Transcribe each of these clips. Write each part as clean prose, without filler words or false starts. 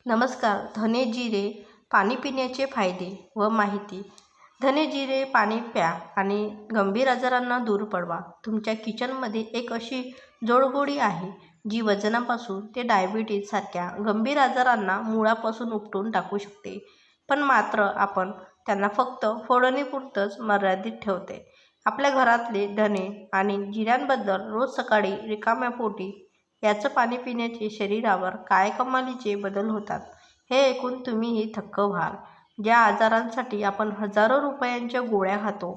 नमस्कार. धने जिरे पाणी पिण्याचे फायदे व माहिती. धने जिरे पाणी प्या आणि गंभीर आजारांना दूर पळवा. तुमच्या किचनमध्ये एक अशी जोडगोळी आहे जी वजनापासून ते डायबिटीज सारख्या गंभीर आजारांना मुळापासून उपटून टाकू शकते. पण मात्र आपण त्यांना फक्त फोडणीपुरतंच मर्यादित ठेवते. आपल्या घरातले धने आणि जिऱ्यांबद्दल रोज सकाळी रिकाम्या पोटी याचं पाणी पिण्याचे शरीरावर काय कमालीचे बदल होतात हे ऐकून तुम्हीही थक्क व्हाल. ज्या आजारांसाठी आपण हजारो रुपयांच्या गोळ्या खातो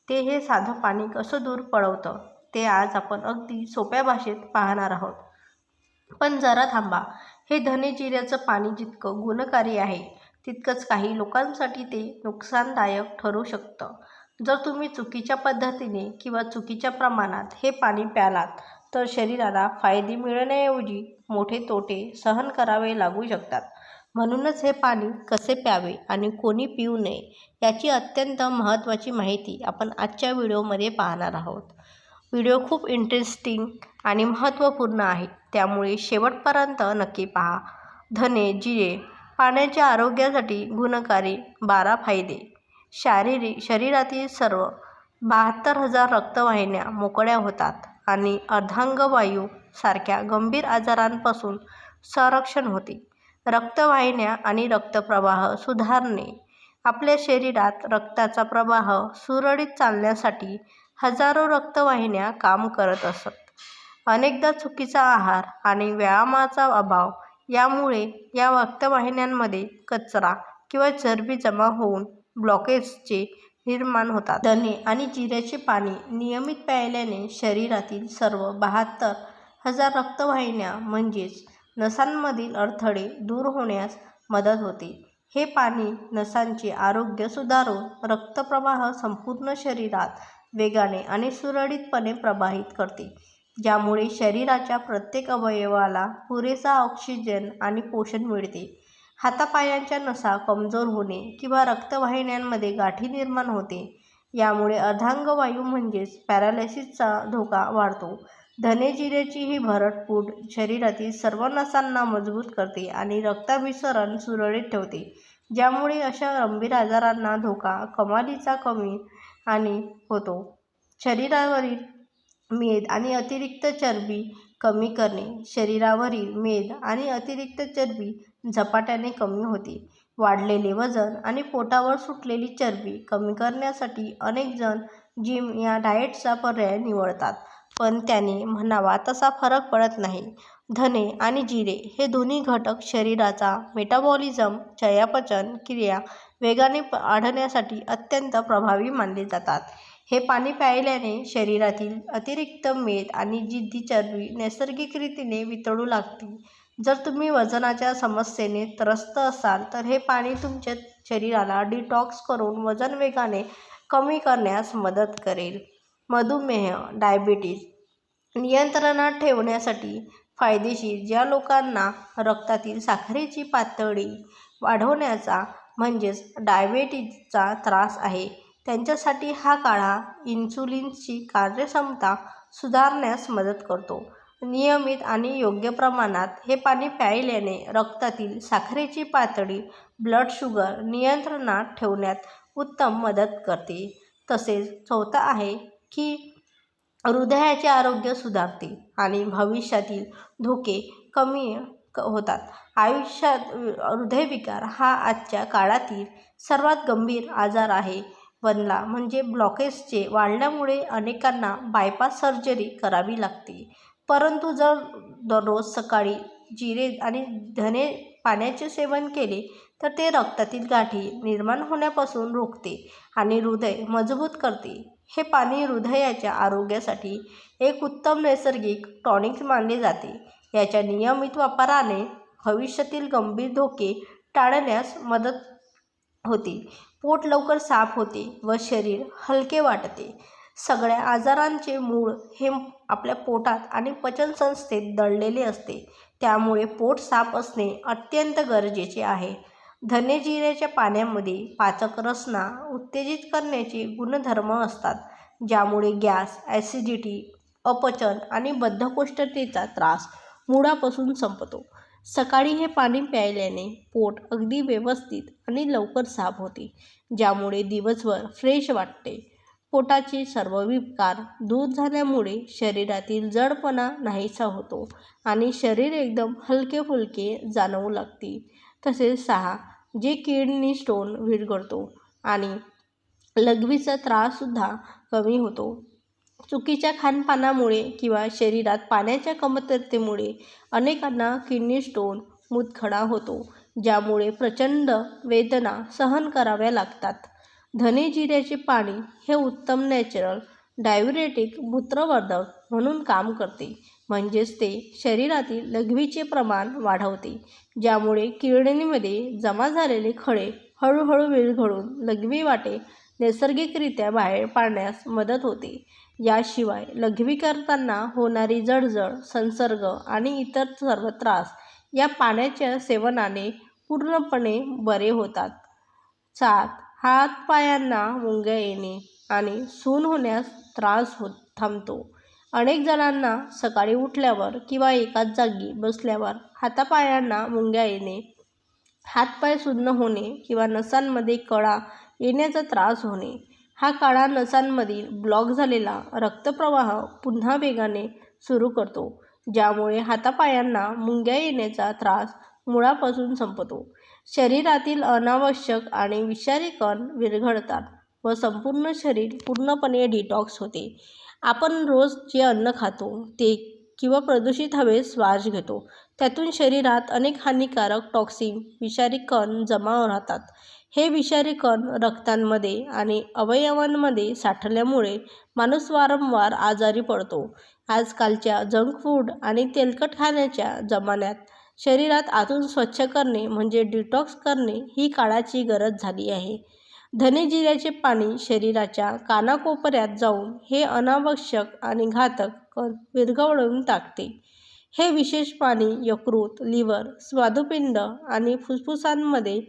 ते हे साधं पाणी कसं दूर पळवतं ते आज आपण अगदी सोप्या भाषेत पाहणार आहोत. पण जरा थांबा. हे धने जिऱ्याचं पाणी जितकं गुणकारी आहे तितकंच काही लोकांसाठी ते नुकसानदायक ठरू शकतं. जर तुम्ही चुकीच्या पद्धतीने किंवा चुकीच्या प्रमाणात हे पाणी प्यालात तर शरीराला फायदे मिळण्याऐवजी मोठे तोटे सहन करावे लागू शकतात. म्हणूनच हे पाणी कसे प्यावे आणि कोणी पिऊ नये याची अत्यंत महत्त्वाची माहिती आपण आजच्या व्हिडिओमध्ये पाहणार आहोत. व्हिडिओ खूप इंटरेस्टिंग आणि महत्त्वपूर्ण आहे, त्यामुळे शेवटपर्यंत नक्की पहा. धने जिरे पाण्याच्या आरोग्यासाठी गुणकारी 12 फायदे. शरीरातील सर्व 72,000 रक्तवाहिन्या मोकळ्या होतात आणि अर्धांगवायू सारख्या गंभीर आजारांपासून संरक्षण होते. रक्तवाहिन्या आणि रक्तप्रवाह सुधारणे. आपल्या शरीरात रक्ताचा प्रवाह सुरळीत चालण्यासाठी हजारो रक्तवाहिन्या काम करत असतात. अनेकदा चुकीचा आहार आणि व्यायामाचा अभाव यामुळे या रक्तवाहिन्यांमध्ये कचरा किंवा चरबी जमा होऊन ब्लॉकेजचे निर्माण होतात. धने आणि जिऱ्याचे पाणी नियमित प्यायल्याने शरीरातील सर्व 72,000 रक्तवाहिन्या म्हणजेच नसांमधील अडथळे दूर होण्यास मदत होते. हे पाणी नसांचे आरोग्य सुधारून रक्तप्रवाह संपूर्ण शरीरात वेगाने आणि सुरळीतपणे प्रवाहित करते, ज्यामुळे शरीराच्या प्रत्येक अवयवाला पुरेसा ऑक्सिजन आणि पोषण मिळते. हातापायांच्या नसा कमजोर होणे किंवा रक्तवाहिन्यांमध्ये गाठी निर्माण होते, यामुळे अर्धांगवायू म्हणजेच पॅरालिसिसचा धोका वाढतो. धने जिऱ्याची ही भरड शरीरातील सर्व नसांना मजबूत करते आणि रक्ताभिसरण सुरळीत ठेवते, ज्यामुळे अशा गंभीर आजारांना धोका कमालीचा कमी आणि होतो. शरीरावरील मेद आणि अतिरिक्त चरबी कमी करणे. शरीरावरील मेद आणि अतिरिक्त चरबी झपाट्याने कमी होते. वाढलेले वजन आणि पोटावर सुटलेली चरबी कमी करण्यासाठी अनेक जण जिम या डाएटचा पर्याय निवडतात, पण त्याने म्हणावा तसा फरक पडत नाही. धने आणि जिरे हे दोन्ही घटक शरीराचा मेटाबॉलिझम चयापचय क्रिया वेगाने वाढवण्यासाठी अत्यंत प्रभावी मानले जातात. हे पाणी प्यायल्याने शरीरातील अतिरिक्त मेद आणि जिद्दी चरबी नैसर्गिक रीतीने वितळू लागते. जर तुम्ही वजनाच्या समस्येने त्रस्त असाल तर हे पाणी तुमच्या शरीराला डिटॉक्स करून वजन वेगाने कमी करण्यास मदत करेल. मधुमेह डायबिटीज नियंत्रणात ठेवण्यासाठी फायदेशीर. ज्या लोकांना रक्तातील साखरेची पातळी वाढवण्याचा म्हणजेच डायबिटीजचा त्रास आहे त्यांच्यासाठी हा काढा इन्सुलिनची कार्यक्षमता सुधारण्यास मदत करतो. नियमित आणि योग्य प्रमाणात हे पाणी प्यायल्याने रक्तातील साखरेची पातळी ब्लड शुगर नियंत्रणात ठेवण्यात उत्तम मदत करते. तसेच चौथा आहे की हृदयाचे आरोग्य सुधारते आणि भविष्यातील धोके कमी होतात. आयुष्यात हृदयविकार हा आजच्या काळातील सर्वात गंभीर आजार आहे बनला म्हणजे ब्लॉकेजचे वाढल्यामुळे अनेकांना बायपास सर्जरी करावी लागते. परंतु जर दररोज सकाळी जिरे आणि धने पाण्याचे सेवन केले तर ते रक्तातील गाठी निर्माण होण्यापासून रोखते आणि हृदय मजबूत करते. हे पाणी हृदयाच्या आरोग्यासाठी एक उत्तम नैसर्गिक टॉनिक मानले जाते. याच्या नियमित वापराने भविष्यातील गंभीर धोके टाळण्यास मदत होते. पोट लवकर साफ होते व शरीर हलके वाटते. सगळ्या आजारांचे मूळ हे आपल्या पोटात आणि पचनसंस्थेत दडलेले असते, त्यामुळे पोट साफ असणे अत्यंत गरजेचे आहे. धने जिऱ्याच्या पाण्यामध्ये पाचक रचना उत्तेजित करण्याचे गुणधर्म असतात, ज्यामुळे गॅस, ॲसिडिटी, अपचन आणि बद्धकोष्ठतेचा त्रास मुळापासून संपतो. सकाळी हे पाणी प्यायल्याने पोट अगदी व्यवस्थित आणि लवकर साफ होते, ज्यामुळे दिवसभर फ्रेश वाटते. पोटाचे सर्व विकार दूर झाल्यामुळे शरीरातील जडपणा नाहीसा होतो आणि शरीर एकदम हलके फुलके जाणवू लागते. तसेच 6. जे किडनी स्टोन विरघळतो आणि लघवीचा त्राससुद्धा कमी होतो. चुकीच्या खानपानामुळे किंवा शरीरात पाण्याच्या कमतरतेमुळे अनेकांना किडनी स्टोन, मूतखडा होतो, ज्यामुळे प्रचंड वेदना सहन कराव्या लागतात. धने जिऱ्याचे पाणी हे उत्तम नॅचरल डाययुरेटिक मूत्रवर्धक म्हणून काम करते, म्हणजेच ते शरीरातील लघवीचे प्रमाण वाढवते, ज्यामुळे किडनीमध्ये जमा झालेले खडे हळूहळू विरघळून लघवी वाटे नैसर्गिकरित्या बाहेर पाडण्यास मदत होते. याशिवाय लघवी करताना होणारी जळजळ, संसर्ग आणि इतर सर्व त्रास या पाण्याच्या सेवनाने पूर्णपणे बरे होतात. 7. हात-पायांना मुंग्या येणे आणि सून होण्यास त्रास थांबतो. अनेक जणांना सकाळी उठल्यावर किंवा एकाच जागी बसल्यावर हातापायांना मुंग्या येणे, हातपाय सुन्न होणे किंवा नसांमध्ये कळा येण्याचा त्रास होणे. हा काळा नसांमधील ब्लॉक झालेला रक्तप्रवाह पुन्हा वेगाने सुरू करतो, ज्यामुळे हातापायांना मुंग्या येण्याचा त्रास मुळापासून संपतो. शरीरातील अनावश्यक आणि विषारी कण विरघळतात व संपूर्ण शरीर पूर्णपणे डिटॉक्स होते. आपण रोज जे अन्न खातो ते किंवा प्रदूषित हवेत श्वास घेतो, त्यातून शरीरात अनेक हानिकारक टॉक्सिन, विषारी कण जमा राहतात. हे विषारी कण रक्तामध्ये आणि अवयवांमध्ये साठल्यामुळे माणूस वारंवार आजारी पडतो. आजकालच्या जंक फूड आणि तेलकट खाण्याच्या जमान्यात शरीरात आतून स्वच्छ करणे म्हणजे डिटॉक्स करणे ही काळाची गरज झाली आहे. धने जिऱ्याचे पाणी शरीराच्या कानाकोपऱ्यात जाऊन हे अनावश्यक आणि घातक कण विरघळवून टाकते. हे विशेष पाणी यकृत, लिव्हर, स्वादुपिंड आणि फुफ्फुसांमध्ये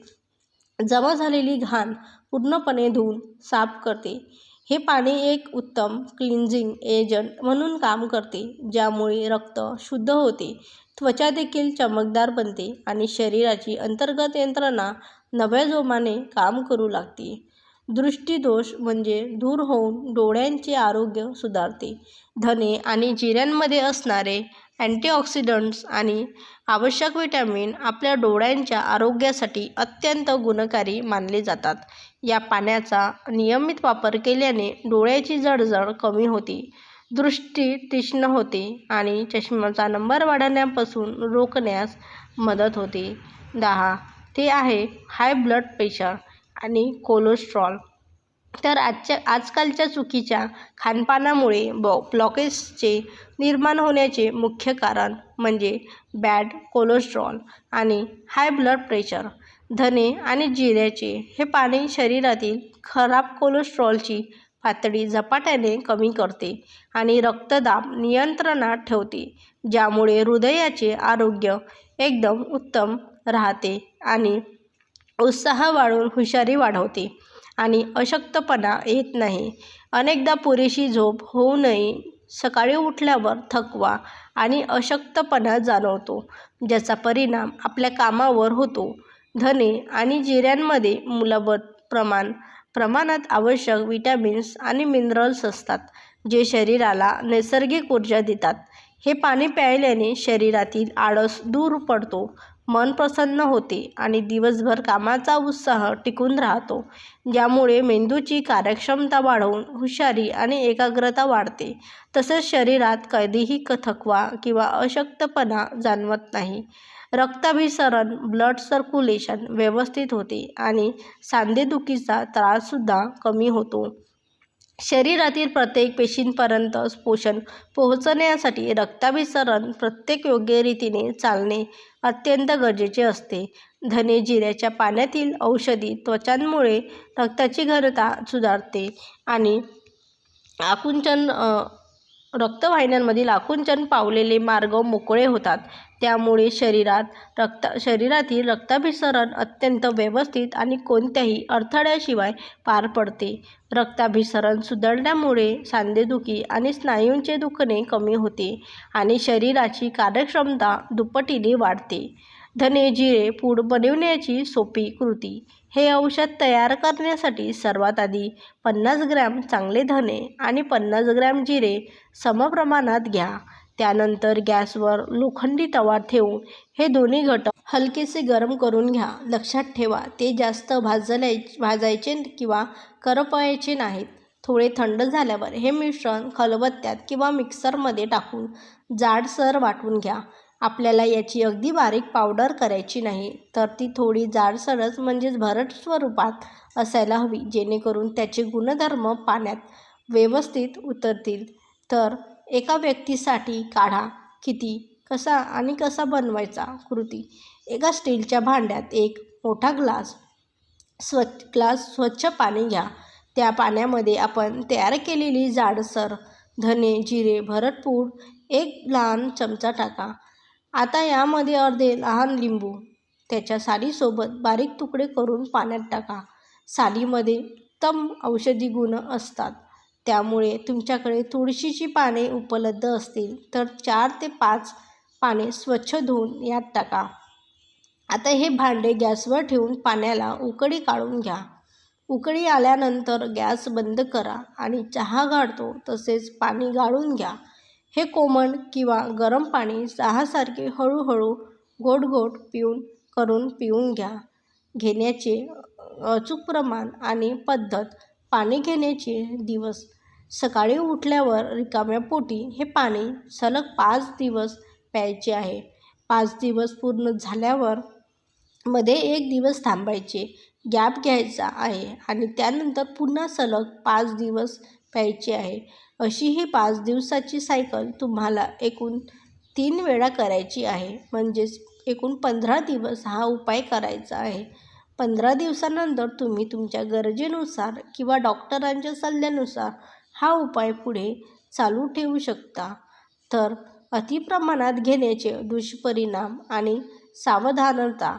जमा झालेली घाण पूर्णपणे धुवून साफ करते. हे पाणी एक उत्तम क्लिन्झिंग एजंट म्हणून काम करते, ज्यामुळे रक्त शुद्ध होते, त्वचा देखील चमकदार बनते आणि शरीराची अंतर्गत यंत्रणा नव्या जोमाने काम करू लागते. दृष्टीदोष म्हणजे दूर होऊन डोळ्यांचे आरोग्य सुधारते. धने आणि जिऱ्यांमध्ये असणारे अँटीऑक्सिडंट्स आणि आवश्यक व्हिटॅमिन आपल्या डोळ्यांच्या आरोग्यासाठी अत्यंत गुणकारी मानले जातात. या पाण्याचा नियमित वापर केल्याने डोळ्याची जळजळ कमी होते, दृष्टी तीक्ष्ण होते आणि चष्म्याचा नंबर वाढण्यापासून रोखण्यास मदत होते. 10. ते आहे हाय ब्लड प्रेशर आणि कोलेस्ट्रॉल. तर आजकालच्या चुकीच्या खानपानामुळे ब्लॉकेजचे निर्माण होण्याचे मुख्य कारण म्हणजे बॅड कोलेस्ट्रॉल आणि हाय ब्लड प्रेशर. धने आणि जिऱ्याचे हे पाणी शरीरातील खराब कोलेस्ट्रॉलची पातळी झपाट्याने कमी करते आणि रक्तदाब नियंत्रणात ठेवते, ज्यामुळे हृदयाचे आरोग्य एकदम उत्तम राहते आणि उत्साह वाढून हुशारी वाढवते आणि अशक्तपणा येत नाही. अनेकदा पुरेशी झोप होऊनही सकाळी उठल्यावर थकवा आणि अशक्तपणा जाणवतो, ज्याचा परिणाम आपल्या कामावर होतो. धने आणि जिऱ्यांमध्ये मूलभूत प्रमाणात आवश्यक विटॅमिन्स आणि मिनरल्स असतात, जे शरीराला नैसर्गिक ऊर्जा देतात. हे पाणी प्यायल्याने शरीरातील आळस दूर पडतो, मन प्रसन्न होते आणि दिवसभर कामाचा उत्साह टिकून राहतो, ज्यामुळे मेंदूची कार्यक्षमता वाढून हुशारी आणि एकाग्रता वाढते. तसेच शरीरात कधीही थकवा किंवा अशक्तपणा जाणवत नाही. रक्ताभिसरण, ब्लड सर्क्युलेशन व्यवस्थित होते आणि सांधेदुखीचा त्राससुद्धा कमी होतो. शरीरातील प्रत्येक पेशींपर्यंत पोषण पोहोचण्यासाठी रक्ताभिसरण प्रत्येक योग्य रीतीने चालणे अत्यंत गरजेचे असते. धने जिऱ्याच्या पाण्यातील औषधी त्वचांमुळे रक्ताची घनता सुधारते आणि आकुंचन रक्तवाहिन्यांमधील आकुंचन पावलेले मार्ग मोकळे होतात. त्यामुळे शरीरातील रक्ताभिसरण अत्यंत व्यवस्थित आणि कोणत्याही अडथळ्याशिवाय पार पडते. रक्ताभिसरण सुधारल्यामुळे सांधेदुखी आणि स्नायूंचे दुखणे कमी होते आणि शरीराची कार्यक्षमता दुप्पटीने वाढते. धने जिरे पूड बनवण्याची सोपी कृती. हे औषध तयार करण्यासाठी सर्वात आधी 50 ग्रॅम चांगले धने आणि 50 ग्रॅम जिरे समप्रमाणात घ्या. त्यानंतर गॅसवर लोखंडी तवा ठेवून हे दोन्ही घटक हलकेसे गरम करून घ्या. लक्षात ठेवा, ते जास्त भाजायचे किंवा करपवायचे नाहीत. थोडे थंड झाल्यावर हे मिश्रण खलबत्त्यात किंवा मिक्सरमध्ये टाकून जाडसर वाटून घ्या. आपल्याला याची अगदी बारीक पावडर करायची नाही, तर ती थोडी जाडसरच म्हणजेच भरड स्वरूपात असायला हवी, जेणेकरून त्याचे गुणधर्म पाण्यात व्यवस्थित उतरतील. तर एका व्यक्तीसाठी काढा किती, कसा आणि कसा बनवायचा कृती. एका स्टीलच्या भांड्यात एक मोठा ग्लास स्वच्छ पाणी घ्या. त्या पाण्यामध्ये आपण तयार केलेली जाडसर धने जिरे भरडपूड 1 लहान चमचा टाका. आता यामध्ये अर्धे लहान लिंबू त्याच्या सालीसोबत बारीक तुकडे करून पाण्यात टाका. सालीमध्ये उत्तम औषधी गुण असतात, त्यामुळे तुमच्याकडे तुळशीची पाने उपलब्ध असतील तर 4 ते 5 पाने स्वच्छ धुवून यात टाका. आता हे भांडे गॅसवर ठेवून पाण्याला उकळी काढून घ्या. उकळी आल्यानंतर गॅस बंद करा आणि चहा गाळतो तसेच पाणी गाळून घ्या. हे कोमट किंवा गरम पाणी चहासारखे हळूहळू घोट करून पिऊन घ्या. घेण्याचे अचूक प्रमाण आणि पद्धत. पाणी घेण्याचे दिवस. सकाळी उठल्यावर रिकाम्या पोटी हे पाणी सलग 5 दिवस प्यायचे आहे. 5 दिवस पूर्ण झाल्यावर मध्ये 1 दिवस थांबायचे, गॅप घ्यायचा आहे आणि त्यानंतर पुन्हा सलग 5 दिवस प्यायचे आहे. अशी ही 5 दिवसाची सायकल तुम्हाला एकूण 3 वेळा करायची आहे. म्हणजेच एकूण 15 दिवस हा उपाय करायचा आहे. 15 दिवसानंतर तुम्ही तुमच्या गरजेनुसार किंवा डॉक्टरांच्या सल्ल्यानुसार हा उपाय पुढे चालू ठेवू शकता. तर अतिप्रमाणात घेण्याचे दुष्परिणाम आणि सावधानता.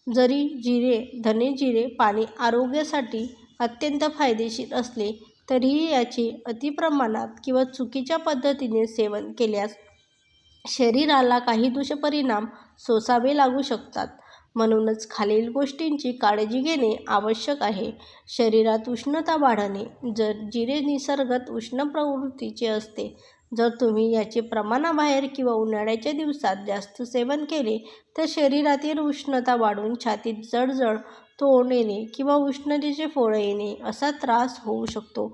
जरी धने जिरे पाणी आरोग्यासाठी अत्यंत फायदेशीर असले तरीही याचे अतिप्रमाणात किंवा चुकीच्या पद्धतीने सेवन केल्यास शरीराला काही दुष्परिणाम सोसावे लागू शकतात. म्हणूनच खालील गोष्टींची काळजी घेणे आवश्यक आहे. शरीरात उष्णता वाढणे. जिरे निसर्गतः उष्ण प्रवृत्तीचे असते. जर तुम्ही याचे प्रमाणाबाहेर किंवा उन्हाळ्याच्या दिवसात जास्त सेवन केले तर शरीरातील उष्णता वाढून छातीत जळजळ, तोंड येणे किंवा उष्णतेचे फोड येणे असा त्रास होऊ शकतो.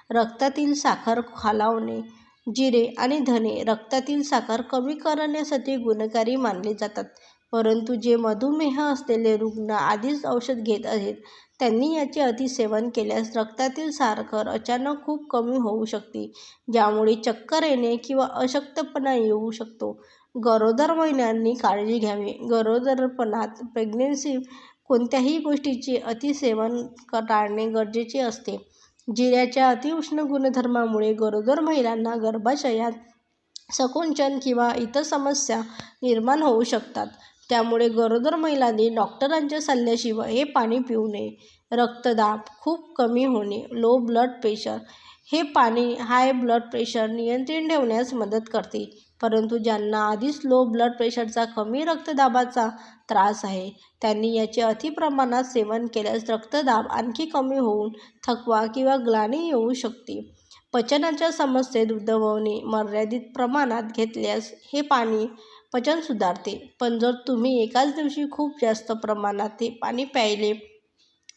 रक्तातील साखर खालावणे. जिरे आणि धने रक्तातील साखर कमी करण्यासाठी गुणकारी मानले जातात, परंतु जे मधुमेह असलेले रुग्ण आधीच औषध घेत आहेत त्यांनी याचे अतिसेवन केल्यास रक्तातील साखर अचानक खूप कमी होऊ शकते, ज्यामुळे चक्कर येणे किंवा अशक्तपणा येऊ शकतो. गरोदर महिलांनी काळजी घ्यावी. गरोदरपणात प्रेग्नन्सी कोणत्याही गोष्टीचे अतिसेवन टाळणे गरजेचे असते. जिऱ्याच्या अतिउष्ण गुणधर्मामुळे गरोदर महिलांना गर्भाशयात संकोचन किंवा इतर समस्या निर्माण होऊ शकतात. त्यामुळे गरोदर महिलांनी डॉक्टरांच्या सल्ल्याशिवाय हे पाणी पिऊ नये. रक्तदाब खूप कमी होणे. Low blood pressure. हे पाणी हाय ब्लड प्रेशर नियंत्रित ठेवण्यास मदत करते, परंतु ज्यांना आधीच लो ब्लड प्रेशरचा कमी रक्तदाबाचा त्रास आहे त्यांनी याचे अतिप्रमाणात सेवन केल्यास रक्तदाब आणखी कमी होऊन थकवा किंवा ग्लानी येऊ शकते. पचनाच्या समस्येत उद्भवणे. मर्यादित प्रमाणात घेतल्यास हे पाणी पचन सुधारते, पण जर तुम्ही एकाच दिवशी खूप जास्त प्रमाणात हे पाणी प्यायले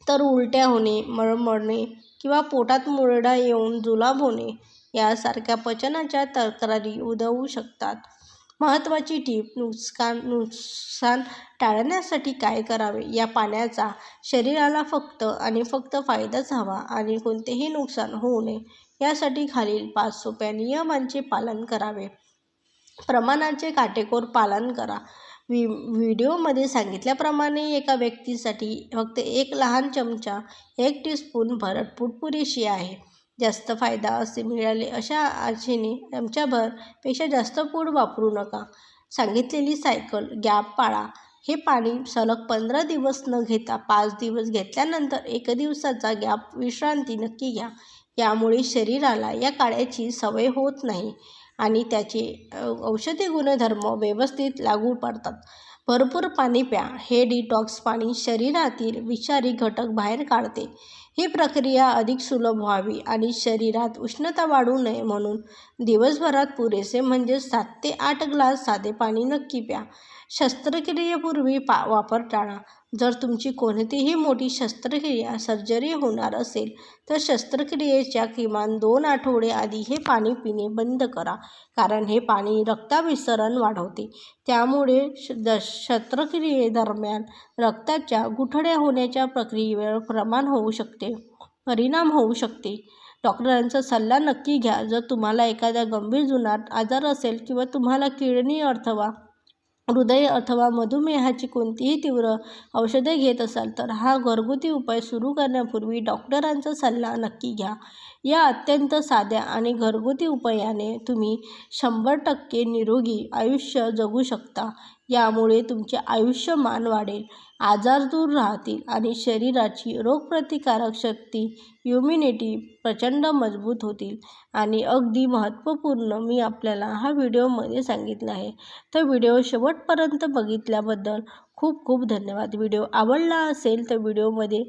तर उलट्या होणे, मळमळणे किंवा पोटात मुरडा येऊन जुलाब होणे यासारख्या पचनाच्या तक्रारी उद्भवू शकतात. महत्त्वाची टीप. नुकसान टाळण्यासाठी काय करावे. या पाण्याचा शरीराला फक्त आणि फक्त फायदाच हवा आणि कोणतेही नुकसान होऊ नये यासाठी खालील 5 सोप्या नियमांचे पालन करावे. प्रमाणाचे काटेकोर पालन करा. व्हिडिओमध्ये सांगितल्याप्रमाणे एका व्यक्तीसाठी फक्त 1 लहान चमचा 1 टीस्पून भरडपूड पुरेशी आहे. जास्त फायदा असे मिळाले अशा आशेने पेक्षा जास्त फूड वापरू नका. सांगितलेली सायकल गॅप पाळा. हे पाणी सलग 15 दिवस न घेता 5 दिवस घेतल्यानंतर 1 दिवसाचा गॅप विश्रांती नक्की घ्या. यामुळे शरीराला या काढ्याची सवय होत नाही आणि त्याचे औषधी गुणधर्म व्यवस्थित लागू पडतात. भरपूर पाणी प्या. हे डिटॉक्स पाणी शरीरातील विषारी घटक बाहेर काढते. ही प्रक्रिया अधिक सुलभ व्हावी आणि शरीरात उष्णता वाढू नये म्हणून दिवसभरात पुरेसे म्हणजे 7 ते 8 ग्लास साधे पाणी नक्की प्या. शस्त्रक्रियेपूर्वी वापर टाळा. जर तुमची कोणतीही मोठी शस्त्रक्रिया सर्जरी होणार असेल तर शस्त्रक्रियेच्या किमान 2 आठवडे आधी हे पाणी पिणे बंद करा, कारण हे पाणी रक्ताभिसरण वाढवते. त्यामुळे शस्त्रक्रियेदरम्यान रक्ताच्या गुठळ्या होण्याच्या प्रक्रियेवर परिणाम होऊ शकते. डॉक्टरांचा सल्ला नक्की घ्या. जर तुम्हाला एखादा गंभीर जुनाट आजार असेल किंवा तुम्हाला किडनी अथवा हृदय अथवा मधुमेहाची कोणतीही तीव्र औषधे घेत असाल तर हा घरगुती उपाय सुरू करण्यापूर्वी डॉक्टरांचा सल्ला नक्की घ्या. या अत्यंत साध्या आणि घरगुती उपायाने तुम्ही 100% निरोगी आयुष्य जगू शकता. यामुळे तुमचे आयुष्यमान वाढेल, आजार दूर राहतील आणि शरीराची रोगप्रतिकारक शक्ती इम्युनिटी प्रचंड मजबूत होतील. आणि अगदी महत्त्वपूर्ण मी आपल्याला हा व्हिडिओमध्ये सांगितलं आहे. तर व्हिडिओ शेवटपर्यंत बघितल्याबद्दल खूप खूप धन्यवाद. व्हिडिओ आवडला असेल तर व्हिडिओमध्ये